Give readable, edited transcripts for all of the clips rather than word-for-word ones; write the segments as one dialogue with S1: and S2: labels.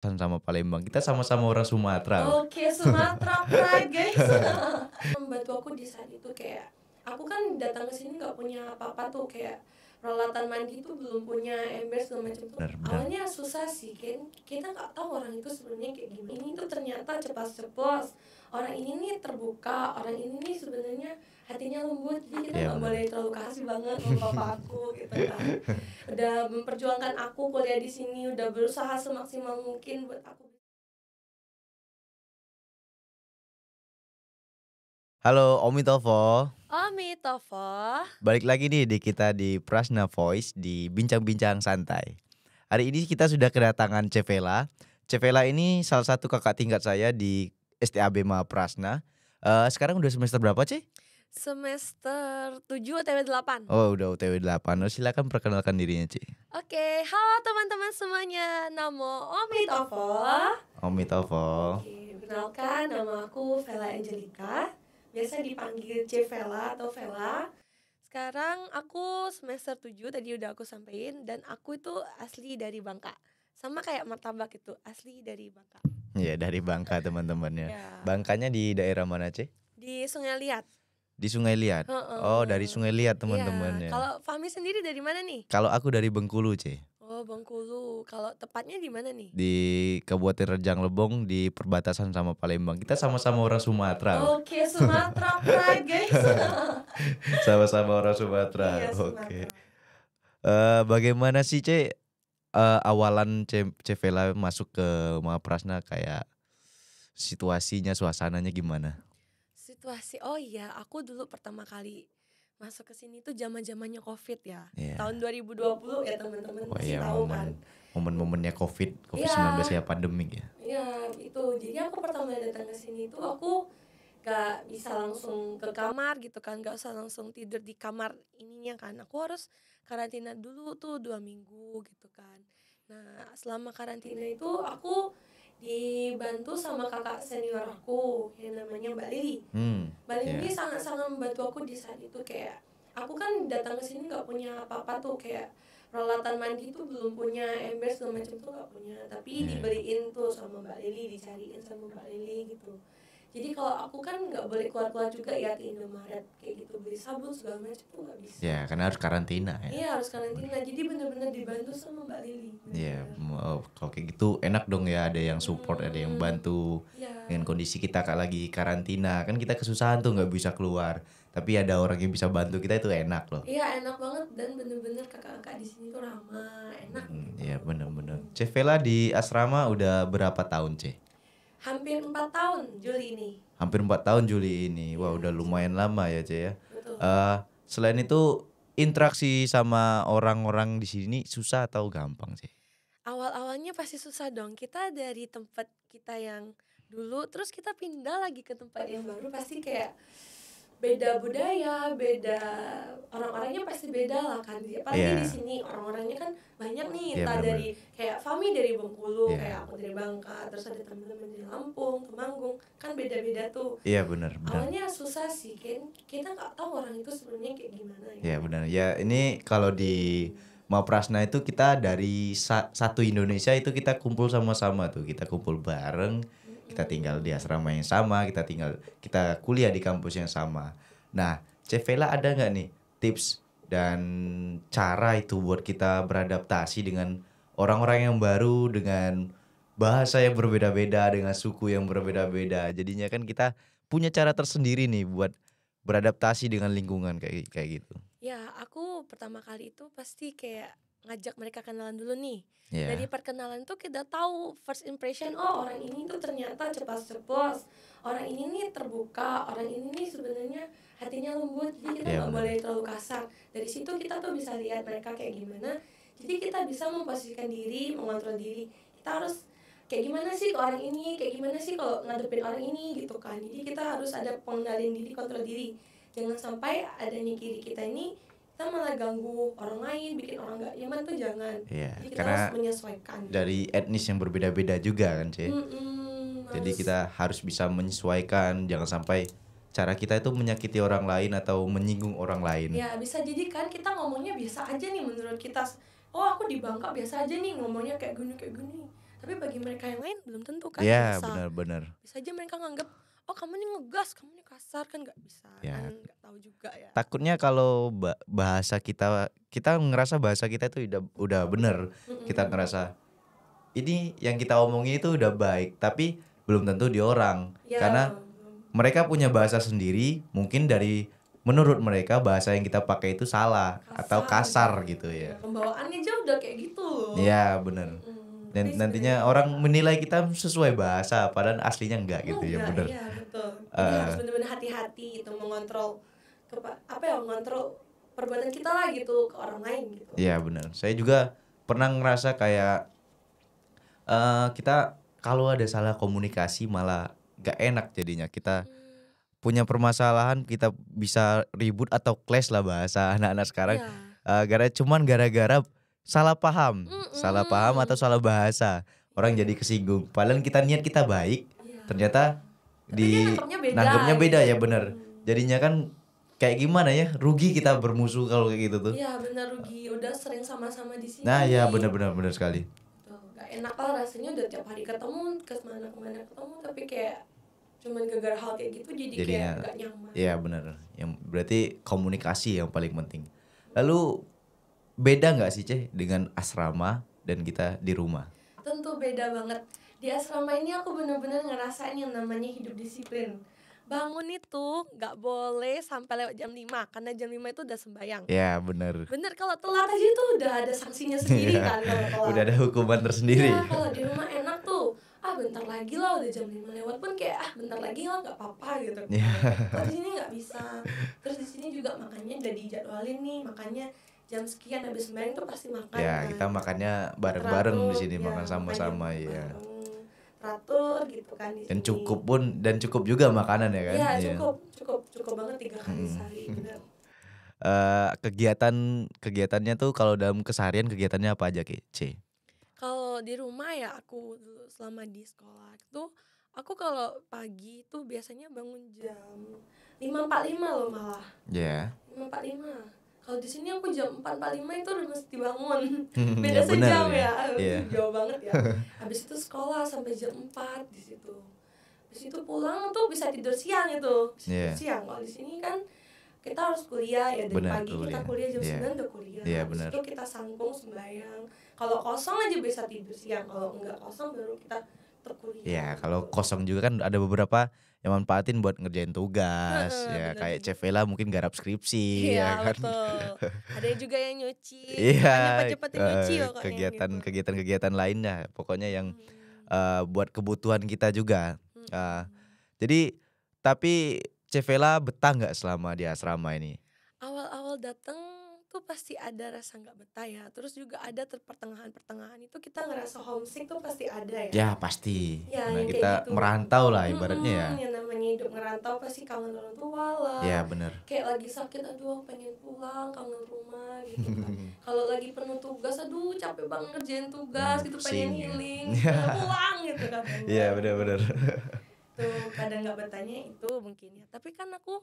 S1: Sama Palembang. Kita sama-sama orang Sumatera loh.
S2: Oke, Sumatera Pride guys. Membantu aku di saat itu kayak aku kan datang ke sini nggak punya apa-apa tuh, kayak peralatan mandi tuh belum punya, ember segala macam tuh.
S1: Benar.
S2: Awalnya susah sih kan, kita nggak tahu orang itu sebenarnya kayak gimana. Ini tuh ternyata ceplas-ceplos. Orang ini nih terbuka, orang ini nih sebenarnya hatinya lembut. Jadi kita
S1: Iya,
S2: nggak
S1: benar.
S2: boleh terlalu kasih banget sama papa aku gitu kan. Udah memperjuangkan aku kuliah di sini, udah berusaha semaksimal mungkin buat aku.
S1: Halo Omi Tofo,
S2: Omi Tofo.
S1: balik lagi nih di kita di Prasna Voice di Bincang-Bincang Santai. Hari ini kita sudah kedatangan Cevela. Cevela ini salah satu kakak tingkat saya di STAB Ma Prasna. Sekarang udah semester berapa, Ce?
S2: Semester 7 TW 8.
S1: Oh, udah UTW 8. Silakan perkenalkan dirinya, Ce.
S2: Oke, halo teman-teman semuanya. Namo Omi Tofo.
S1: Omi Tofo.
S2: Oke, perkenalkan nama aku Vela Angelica. Biasa dipanggil C Vela atau Vela. Sekarang aku semester 7 tadi udah aku sampein, dan aku itu asli dari Bangka. Sama kayak martabak itu, asli dari Bangka.
S1: Ya, dari Bangka teman-temannya.
S2: Ya,
S1: Bangkanya di daerah mana, Ce?
S2: di Sungai Liat.
S1: Di Sungai Liat. Oh, dari Sungai Liat teman-temannya.
S2: Kalau Fahmi sendiri dari mana nih?
S1: Kalau aku dari Bengkulu, Ce.
S2: Oh, Bengkulu. Kalau tepatnya di mana nih?
S1: Di Kabupaten Rejang Lebong di perbatasan sama Palembang. Kita sama-sama orang Sumatera loh.
S2: Oke, Sumatera Pride guys.
S1: Sama-sama orang Sumatera.
S2: Iya,
S1: Oke.
S2: Sumatera.
S1: Bagaimana sih, Ce, awalan Cevela masuk ke Mahaprasna, kayak situasinya, suasananya gimana?
S2: Situasi, oh iya, aku dulu pertama kali masuk ke sini tuh zaman-zamannya Covid ya.
S1: Iya.
S2: Tahun 2020 ya teman-teman
S1: Wah,
S2: masih
S1: iya,
S2: tahu kan.
S1: momen-momennya COVID-19
S2: Iya.
S1: ya, pandemik ya.
S2: Iya, itu. Jadi aku pertama datang ke sini tuh aku gak bisa langsung ke kamar gitu kan, gak usah langsung tidur di kamar ininya kan. Aku harus karantina dulu tuh 2 minggu gitu kan. Nah, selama karantina itu aku dibantu sama kakak senior aku yang namanya Mbak Lili. Mbak Lili
S1: Iya.
S2: sangat-sangat membantu aku di saat itu, kayak aku kan datang ke sini nggak punya apa-apa tuh, kayak peralatan mandi tuh belum punya, ember segala macam tuh nggak punya, tapi
S1: Iya.
S2: dibeliin tuh sama Mbak Lili, dicariin sama Mbak Lili gitu. Jadi kalau aku kan nggak boleh keluar-keluar juga ya ke Indomaret kayak gitu, beli sabun segala macam tuh nggak bisa.
S1: Ya, karena harus karantina ya.
S2: Iya, harus karantina. Jadi bener-bener dibantu sama Mbak Lili.
S1: Iya, kalau kayak gitu enak dong ya, ada yang support, ada yang bantu.
S2: Iya.
S1: Dengan kondisi kita lagi karantina, kan kita kesusahan tuh nggak bisa keluar. Tapi ada orang yang bisa bantu kita, itu enak loh.
S2: Iya, enak banget, dan bener-bener kakak-kakak di sini tuh ramah, enak gitu.
S1: Iya, bener-bener. Cevela di asrama udah berapa tahun, Ce?
S2: Hampir 4 tahun Juli ini.
S1: Hampir 4 tahun Juli ini. Wah, udah lumayan lama ya, Ce ya.
S2: Betul.
S1: Selain itu, interaksi sama orang-orang di sini susah atau gampang, Ce?
S2: Awal-awalnya pasti susah dong. Kita dari tempat kita yang dulu, terus kita pindah lagi ke tempat yang baru, pasti kayak beda budaya, beda orang-orangnya, pasti beda lah kan. Apalagi
S1: Iya.
S2: di sini orang-orangnya kan banyak nih,
S1: Iya,
S2: entah
S1: benar-benar.
S2: dari kayak Fami dari Bengkulu,
S1: Iya.
S2: kayak aku dari Bangka, terus ada teman-teman dari Lampung, Temanggung, kan beda-beda tuh.
S1: Iya, benar.
S2: Awalnya susah sih kan, kita nggak tahu orang itu sebenarnya kayak gimana ya.
S1: Ya, benar. Ya, ini kalau di Maprasna itu kita dari satu Indonesia itu kita kumpul sama-sama tuh. Kita kumpul bareng, kita tinggal di asrama yang sama, kita kuliah di kampus yang sama. Nah, Cevela ada nggak nih tips dan cara itu buat kita beradaptasi dengan orang-orang yang baru, dengan bahasa yang berbeda-beda, dengan suku yang berbeda-beda. Jadinya kan kita punya cara tersendiri nih buat beradaptasi dengan lingkungan kayak kayak gitu.
S2: Ya, aku pertama kali itu pasti kayak ngajak mereka kenalan dulu nih.
S1: Iya.
S2: Dari perkenalan tuh kita tahu first impression, oh orang ini tuh ternyata ceplas-ceplos, orang ini nih terbuka, orang ini nih sebenarnya hatinya lembut, jadi kita
S1: Iya,
S2: nggak
S1: benar.
S2: boleh terlalu kasar. Dari situ kita tuh bisa lihat mereka kayak gimana, jadi kita bisa memposisikan diri, mengontrol diri. Kita harus kayak gimana sih ke orang ini, kayak gimana sih kalau ngadepin orang ini gitu kan. Jadi kita harus ada pengendalian diri, kontrol diri. Jangan sampai adanya kiri kita ini kita malah ganggu orang lain, bikin orang gak nyaman, tuh jangan.
S1: Iya,
S2: Jadi kita
S1: karena
S2: harus menyesuaikan.
S1: dari etnis yang berbeda-beda juga kan, Ce. Jadi kita harus bisa menyesuaikan, jangan sampai cara kita itu menyakiti orang lain atau menyinggung orang lain.
S2: Ya bisa jadi kan kita ngomongnya biasa aja nih menurut kita. Oh, aku di Bangka biasa aja nih ngomongnya kayak gini. Tapi bagi mereka yang lain belum tentu kan,
S1: Ya,
S2: biasa
S1: benar-benar.
S2: bisa aja mereka nganggep, "Oh kamu nih ngegas, kamu nih kasar," kan nggak bisa kan,
S1: Ya,
S2: nggak tahu juga ya.
S1: takutnya kalau bahasa kita ngerasa bahasa kita itu udah bener. Kita
S2: Mhm.
S1: ngerasa ini yang kita omongin itu udah baik, tapi belum tentu di orang.
S2: Ya,
S1: Karena mereka punya bahasa sendiri, mungkin menurut mereka bahasa yang kita pakai itu salah atau
S2: kasar
S1: kasar
S2: gitu.
S1: gitu
S2: Ya,
S1: ya.
S2: pembawaannya aja udah kayak gitu loh.
S1: Iya, bener.
S2: Tapi
S1: Dan nantinya
S2: sebenarnya
S1: orang menilai kita sesuai bahasa, padahal aslinya enggak gitu ya,
S2: enggak,
S1: bener.
S2: iya betul. Jadi harus
S1: Eh,
S2: benar-benar hati-hati gitu mengontrol apa ya, mengontrol perbuatan kita lah gitu ke orang lain gitu.
S1: Iya bener. Saya juga pernah ngerasa kayak kita kalau ada salah komunikasi malah gak enak jadinya. Kita
S2: Mm-mm.
S1: punya permasalahan, kita bisa ribut atau clash lah bahasa anak-anak sekarang,
S2: Iya.
S1: gara-gara salah paham atau
S2: Mm-mm.
S1: salah bahasa. Orang
S2: Iya.
S1: jadi kesinggung. Padahal kita niat kita baik,
S2: Iya.
S1: ternyata
S2: Tapi dia
S1: di
S2: nangkepnya beda
S1: nangkepnya
S2: gitu.
S1: beda ya bener. Jadinya kan kayak gimana ya, rugi kita bermusuh kalau kayak gitu tuh.
S2: Iya benar, rugi, udah sering sama-sama di
S1: Nah
S2: sini.
S1: ya bener-bener bener sekali.
S2: Tuh, gak enak lah rasanya udah tiap hari ketemu, ke kemana-kemana ketemu, tapi kayak cuman gara-gara hal kayak gitu jadi kayak
S1: Jadinya
S2: gak nyaman.
S1: ya bener. Yang berarti komunikasi yang paling penting. Lalu beda nggak sih Ceh dengan asrama dan kita di rumah?
S2: Tentu beda banget. Di asrama ini aku bener-bener ngerasain yang namanya hidup disiplin. Bangun itu gak boleh sampai lewat jam 5 karena jam 5 itu udah sembayang.
S1: Ya bener.
S2: Bener, kalau telat aja itu udah ada sanksinya sendiri
S1: Iya,
S2: kan kalau
S1: udah
S2: telat.
S1: ada hukuman tersendiri.
S2: Iya, kalau di rumah enak tuh. Ah bentar lagi lah, udah jam 5 lewat pun kayak bentar lagi lah nggak apa-apa gitu.
S1: Iya.
S2: Kalau di sini nggak bisa. Terus di sini juga makannya udah dijadwalin nih, makanya jam sekian habis sembahyang tuh pasti makan.
S1: Ya,
S2: kan.
S1: kita makannya bareng-bareng di sini,
S2: Teratur,
S1: makan
S2: ya,
S1: sama-sama
S2: makanya
S1: ya.
S2: bareng. Teratur gitu kan di
S1: Dan
S2: sini.
S1: cukup juga makanan ya kan?
S2: Iya,
S1: Iya.
S2: cukup banget 3 kali sehari benar.
S1: Kegiatannya tuh kalau dalam keseharian kegiatannya apa aja Ki? C?
S2: Kalau di rumah ya, aku dulu selama di sekolah itu aku kalau pagi tuh biasanya bangun jam 5.45 loh malah.
S1: Ya.
S2: 5.45. Kalau di sini aku jam 4.45 itu udah mesti bangun. Beda
S1: Ya bener
S2: sejam
S1: ya.
S2: ya.
S1: Iya.
S2: Jauh banget ya. Habis itu sekolah sampai jam 4 di situ. Habis itu pulang tuh bisa tidur siang itu. Bisa
S1: Iya.
S2: tidur siang. Kalau di sini kan kita harus kuliah ya, dari
S1: Benar,
S2: pagi kita
S1: kuliah.
S2: kuliah jam
S1: Iya.
S2: 9 udah kuliah.
S1: Iya,
S2: Habis
S1: benar.
S2: itu kita sambung sembahyang. Kalau kosong aja bisa tidur siang. Kalau enggak kosong baru kita terkuliah.
S1: Ya, kalau kosong juga kan ada beberapa yang manfaatin buat ngerjain tugas, ya
S2: bener
S1: kayak
S2: juga.
S1: Cevela mungkin garap skripsi,
S2: Iya
S1: ya kan.
S2: betul. Ada juga yang nyuci.
S1: Iya,
S2: Makanya cepet-cepetin nyuci pokoknya gitu.
S1: kegiatan-kegiatan lainnya, pokoknya yang
S2: Hmm.
S1: buat kebutuhan kita juga. Eh,
S2: Mm-mm.
S1: jadi tapi Cevela betah nggak selama di asrama ini?
S2: Awal-awal datang tuh pasti ada rasa nggak betah ya. Terus juga ada pertengahan-pertengahan itu kita ngerasa homesick tuh pasti ada ya.
S1: Ya pasti,
S2: Ya,
S1: karena
S2: yang kayak
S1: kita
S2: gitu.
S1: merantau lah ibaratnya ya.
S2: Yang namanya hidup ngerantau pasti kangen orang tua lah.
S1: Ya bener.
S2: Kayak lagi sakit, aduh pengen pulang, kangen rumah gitu kan. Kalau lagi penuh tugas, aduh capek banget ngerjain tugas gitu, pengen
S1: Pusing ya.
S2: healing, pulang gitu kan.
S1: Iya bener-bener.
S2: Tuh kadang nggak betahnya itu mungkin ya. Tapi kan aku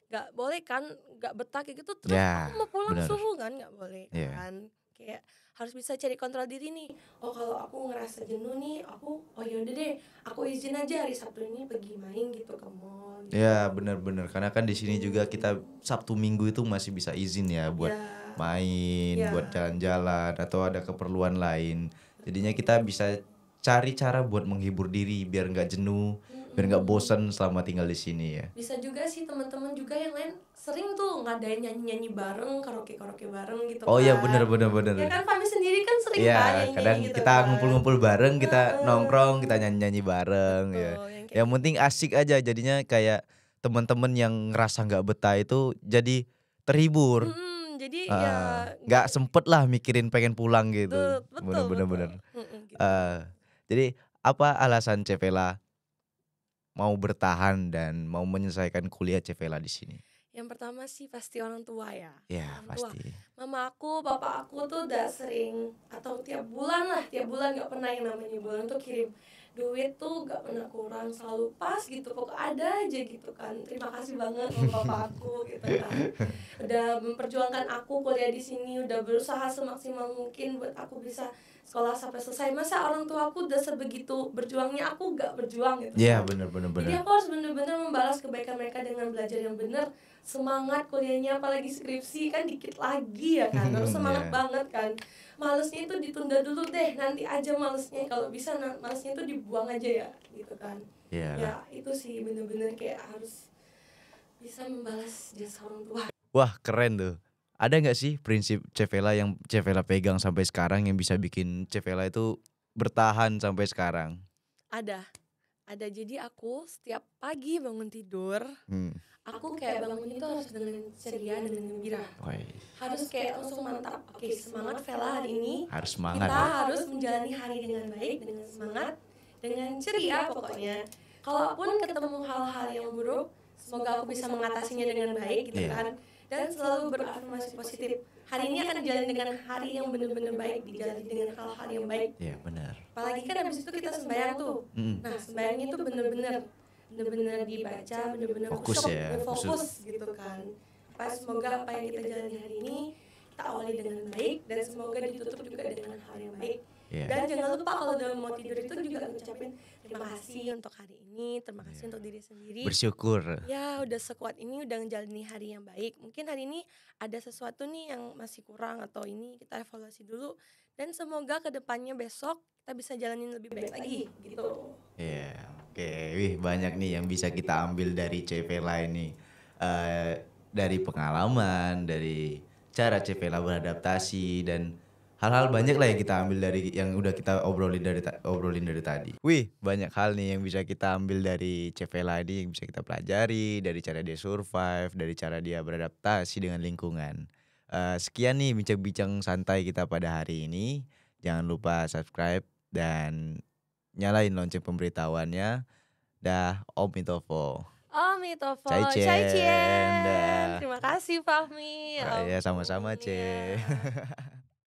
S2: nggak boleh kan, nggak betah kayak gitu terus
S1: Ya,
S2: aku mau pulang
S1: bener.
S2: subuh kan, nggak boleh
S1: Iya.
S2: kan. Kayak harus bisa cari kontrol diri nih. Oh kalau aku ngerasa jenuh nih, aku yaudah deh, aku izin aja hari Sabtu ini pergi main gitu ke mall gitu.
S1: Ya bener-bener, karena kan di sini juga kita Sabtu Minggu itu masih bisa izin ya buat
S2: Ya,
S1: main,
S2: Ya.
S1: buat jalan-jalan atau ada keperluan lain. Jadinya kita bisa cari cara buat menghibur diri biar nggak jenuh, biar nggak bosan selama tinggal di sini ya.
S2: bisa juga sih teman-teman juga yang lain sering tuh ngadain nyanyi-nyanyi bareng, karaoke bareng gitu
S1: Oh
S2: kan.
S1: iya bener.
S2: Ya kan Fami sendiri kan sering kan
S1: Iya,
S2: nyanyi
S1: kadang
S2: gitu
S1: kita
S2: kan.
S1: ngumpul-ngumpul bareng, kita
S2: Heeh.
S1: nongkrong, kita nyanyi-nyanyi bareng ya.
S2: Betul, yang kayak
S1: Yang penting asik aja, jadinya kayak teman-teman yang ngerasa nggak betah itu jadi terhibur.
S2: jadi ya
S1: Nggak sempet lah mikirin pengen pulang gitu.
S2: betul.
S1: Bener-bener.
S2: Gitu.
S1: Jadi apa alasan Cevela mau bertahan dan mau menyelesaikan kuliah Cevela di sini?
S2: Yang pertama sih pasti orang tua ya.
S1: Ya
S2: Orang tua.
S1: pasti.
S2: Mama aku, papa aku tuh udah sering atau tiap bulan nggak pernah yang namanya bulan tuh kirim duit tuh nggak pernah kurang, selalu pas gitu, pokok ada aja gitu kan. Terima kasih banget sama papa aku gitu kan. Udah memperjuangkan aku kuliah di sini, udah berusaha semaksimal mungkin buat aku bisa sekolah sampai selesai. Masa orang tua aku udah sebegitu berjuangnya aku gak berjuang gitu
S1: Iya,
S2: kan.
S1: bener
S2: Jadi aku harus bener-bener membalas kebaikan mereka dengan belajar yang bener. Semangat kuliahnya, apalagi skripsi kan dikit lagi ya kan, harus semangat
S1: Iya.
S2: banget kan. Malesnya itu ditunda dulu deh, nanti aja malesnya, kalau bisa malesnya itu dibuang aja ya gitu kan.
S1: Iya.
S2: Ya itu sih bener-bener kayak harus bisa membalas jasa orang tua.
S1: Wah, keren tuh. Ada nggak sih prinsip Cevela yang Cevela pegang sampai sekarang yang bisa bikin Cevela itu bertahan sampai sekarang?
S2: Ada. Jadi aku setiap pagi bangun tidur,
S1: Hmm.
S2: aku kayak bangun itu harus dengan ceria, dengan gembira.
S1: Woi,
S2: Harus kayak langsung mantap. Oke, semangat Vela hari ini.
S1: harus semangat
S2: Kita
S1: ya.
S2: harus menjalani hari dengan baik, dengan semangat, dengan ceria pokoknya. Kalaupun ketemu hal-hal yang buruk, semoga aku bisa mengatasinya dengan baik gitu
S1: Iya.
S2: kan. Dan selalu berafirmasi positif. Hari ini akan dijalani dengan hari yang benar-benar baik, dijalani dengan hal-hal yang baik.
S1: Iya, benar.
S2: Apalagi kan habis itu kita sembahyang tuh. Nah, sembahyangnya itu benar-benar dibaca, benar-benar
S1: Fokus
S2: khusyuk,
S1: ya,
S2: fokus gitu kan. Semoga apa yang kita jalani hari ini kita awali dengan baik dan semoga ditutup juga dengan hal yang baik.
S1: Iya.
S2: Dan jangan lupa kalau dalam mau tidur itu juga ngucapin terima kasih untuk hari ini, terima kasih untuk diri sendiri.
S1: Bersyukur.
S2: Ya udah sekuat ini udah ngejalani hari yang baik. Mungkin hari ini ada sesuatu nih yang masih kurang atau ini kita evaluasi dulu. Dan semoga kedepannya besok kita bisa jalanin lebih baik lagi gitu.
S1: Iya, oke. Wih, banyak nih yang bisa kita ambil dari Cevela ini. Dari pengalaman, dari cara Cevela beradaptasi dan hal-hal banyak lah yang kita ambil dari yang udah kita obrolin dari tadi. Wih, banyak hal nih yang bisa kita ambil dari Cevela ini, yang bisa kita pelajari dari cara dia survive, dari cara dia beradaptasi dengan lingkungan. Sekian nih bincang-bincang santai kita pada hari ini. Jangan lupa subscribe dan nyalain lonceng pemberitahuannya. Dah, Om Mitofo.
S2: Mitofo,
S1: Cai
S2: Cai
S1: Cien,
S2: Cien.
S1: dah.
S2: Terima kasih Fahmi.
S1: Ya, sama-sama,
S2: Ampun,
S1: Ce.
S2: ya.